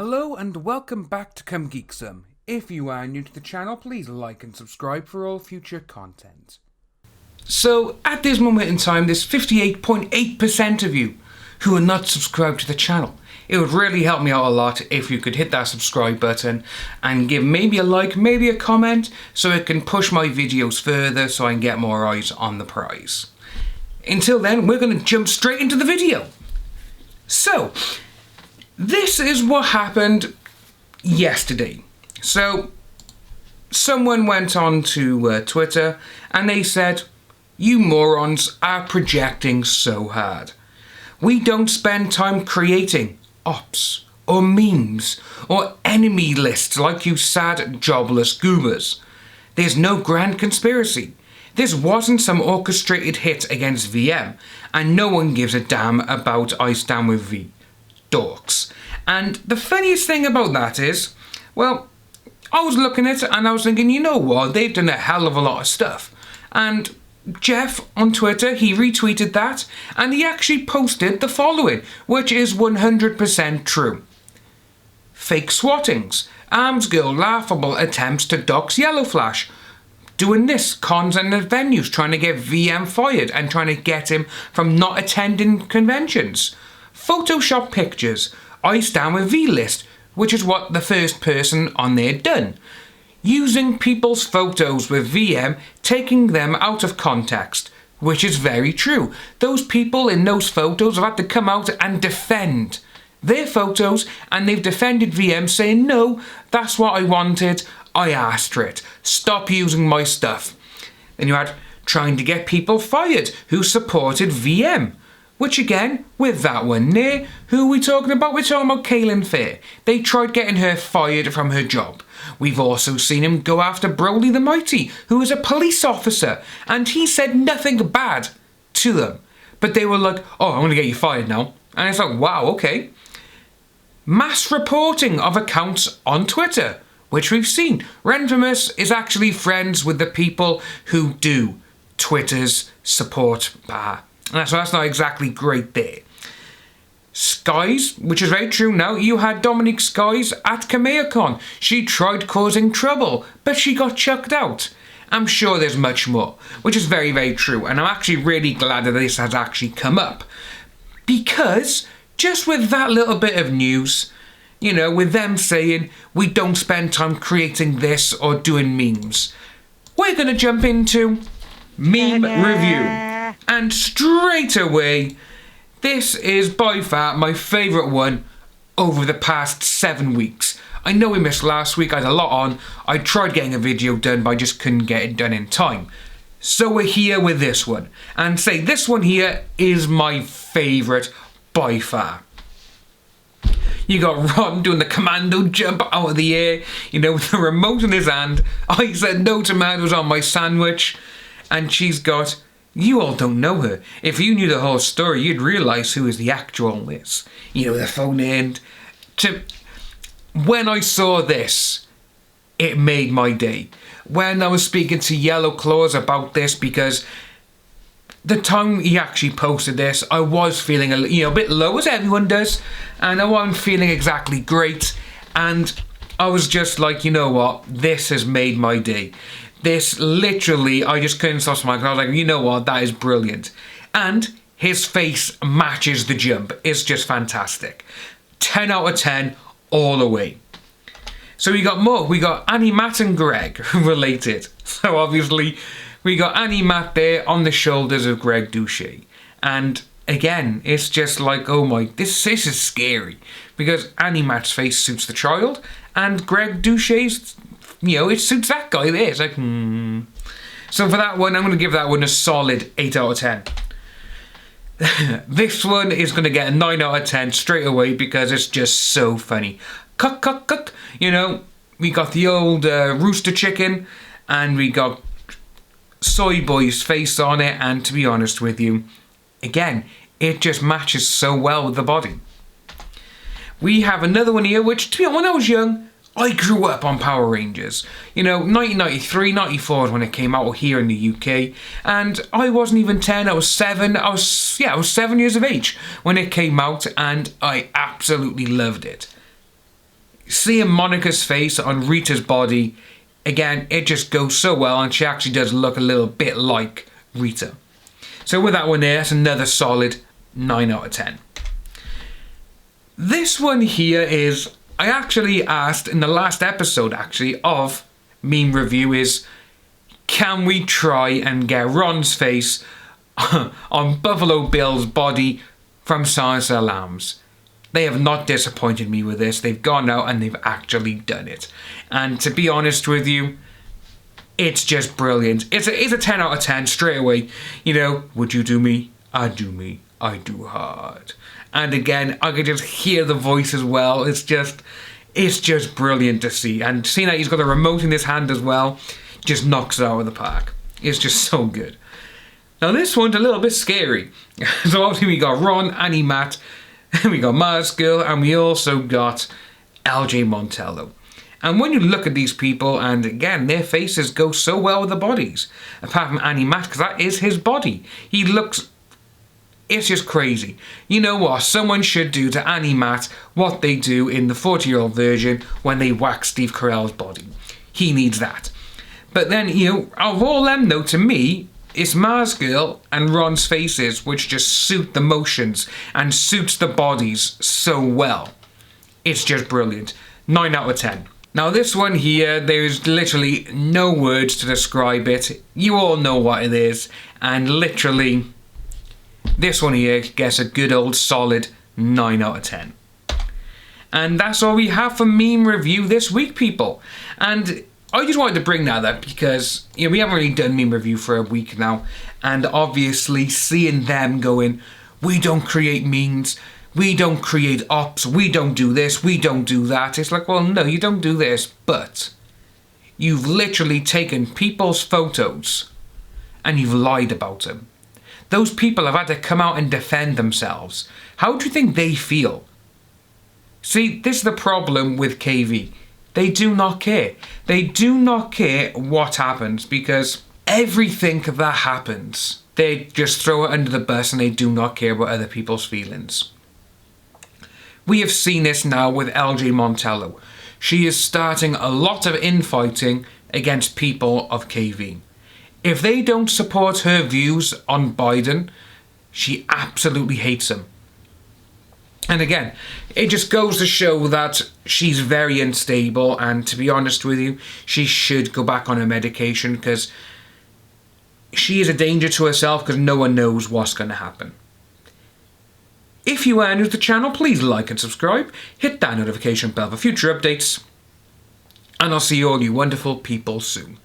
Hello and welcome back to Come Geek Some. If you are new to the channel, please like and subscribe for all future content. So, at this moment in time, there's 58.8% of you who are not subscribed to the channel. It would really help me out a lot if you could hit that subscribe button and give maybe a like, maybe a comment, so it can push my videos further so I can get more eyes on the prize. Until then, we're going to jump straight into the video. So, this is what happened yesterday. So, someone went on to Twitter and they said, "You morons are projecting so hard. We don't spend time creating ops or memes or enemy lists like you sad jobless goobers. There's no grand conspiracy. This wasn't some orchestrated hit against VM, and no one gives a damn about I Stand With V. Dorks." And the funniest thing about that is, well, I was looking at it and I was thinking, you know what, they've done a hell of a lot of stuff. And Jeff on Twitter, he retweeted that and he actually posted the following, which is 100% true. Fake swattings. Arms girl laughable attempts to dox Yellow Flash. Doing this, cons and venues trying to get VM fired and trying to get him from not attending conventions. Photoshop pictures. I Stand With V list, which is what the first person on there done. Using people's photos with VM, taking them out of context, which is very true. Those people in those photos have had to come out and defend their photos, and they've defended VM saying, no, that's what I wanted, I asked for it, stop using my stuff. Then you had trying to get people fired who supported VM. Which again, with that one there, who are we talking about? We're talking about Kaylin Fair. They tried getting her fired from her job. We've also seen him go after Broly the Mighty, who is a police officer, and he said nothing bad to them. But they were like, oh, I'm going to get you fired now. And it's like, wow, okay. Mass reporting of accounts on Twitter, which we've seen. Renfamous is actually friends with the people who do Twitter's support bar. So that's not exactly great there. Skies, which is very true now. You had Dominique Skies at KamehaCon. She tried causing trouble, but she got chucked out. I'm sure there's much more, which is very, very true. And I'm actually really glad that this has actually come up. Because just with that little bit of news, you know, with them saying we don't spend time creating this or doing memes, we're going to jump into meme review. And straight away, this is by far my favourite one over the past 7 weeks. I know we missed last week, I had a lot on. I tried getting a video done, but I just couldn't get it done in time. So we're here with this one. And say this one here is my favourite by far. You got Ron doing the commando jump out of the air, you know, with the remote in his hand. I said no tomatoes on my sandwich. And she's got... You all don't know her. If you knew the whole story, you'd realise who is the actual Liz. You know, the phone end. When I saw this, it made my day. When I was speaking to Yellow Claws about this, because the time he actually posted this, I was feeling a bit low, as everyone does, and I wasn't feeling exactly great, and I was just like, you know what, this has made my day. This literally, I just couldn't stop smiling. I was like, you know what, that is brilliant. And his face matches the jump. It's just fantastic. 10 out of 10 all the way. So we got more. We got Annie, Matt and Greg related. So obviously we got Annie, Matt there on the shoulders of Greg Douche. And again, it's just like, oh my, this is scary. Because Annie Matt's face suits the child and Greg Douche's, you know, it suits that guy there. It's like, So for that one, I'm going to give that one a solid 8 out of 10. This one is going to get a 9 out of 10 straight away because it's just so funny. Cuck, cuck, cuck. You know, we got the old rooster chicken and we got Soy Boy's face on it. And to be honest with you, again, it just matches so well with the body. We have another one here, which, to be honest, when I was young, I grew up on Power Rangers. You know, 1993, 94 when it came out here in the UK. And I wasn't even 10, I was 7. I was 7 years of age when it came out and I absolutely loved it. seeing Monica's face on Rita's body, again, it just goes so well, and she actually does look a little bit like Rita. So with that one there, it's another solid 9 out of 10. This one here is, I actually asked in the last episode actually of Meme Review is, can we try and get Ron's face on Buffalo Bill's body from Silence of the Lambs? They have not disappointed me with this. They've gone out and they've actually done it. And to be honest with you, it's just brilliant. It's a 10 out of 10 straight away. You know, would you do me? I do hard. And again, I could just hear the voice as well. It's just brilliant to see. And seeing that he's got a remote in his hand as well, just knocks it out of the park. It's just so good. Now this one's a little bit scary. So obviously we got Ron, Annie, Matt, we got Mars Girl, and we also got LJ Montello. And when you look at these people, and again, their faces go so well with the bodies. Apart from Annie Matt, because that is his body. He looks... It's just crazy. You know what? Someone should do to Annie Matt what they do in the 40-year-old version when they wax Steve Carell's body. He needs that. But then, you know, of all them, though, to me, it's Mars Girl and Ron's faces which just suit the motions and suits the bodies so well. It's just brilliant. 9 out of 10. Now this one here, there's literally no words to describe it. You all know what it is. And literally, this one here gets a good old solid 9 out of 10. And that's all we have for Meme Review this week, people. And I just wanted to bring that up because, you know, we haven't really done Meme Review for a week now. And obviously seeing them going, we don't create memes, we don't create ops, we don't do this, we don't do that. It's like, well, no, you don't do this, but you've literally taken people's photos and you've lied about them. Those people have had to come out and defend themselves. How do you think they feel? See, this is the problem with KV. They do not care. They do not care what happens because everything that happens, they just throw it under the bus and they do not care about other people's feelings. We have seen this now with LJ Montello. She is starting a lot of infighting against people of KV. If they don't support her views on Biden, she absolutely hates him. And again, it just goes to show that she's very unstable, and to be honest with you, she should go back on her medication because she is a danger to herself because no one knows what's going to happen. If you are new to the channel, please like and subscribe, hit that notification bell for future updates, and I'll see all you wonderful people soon.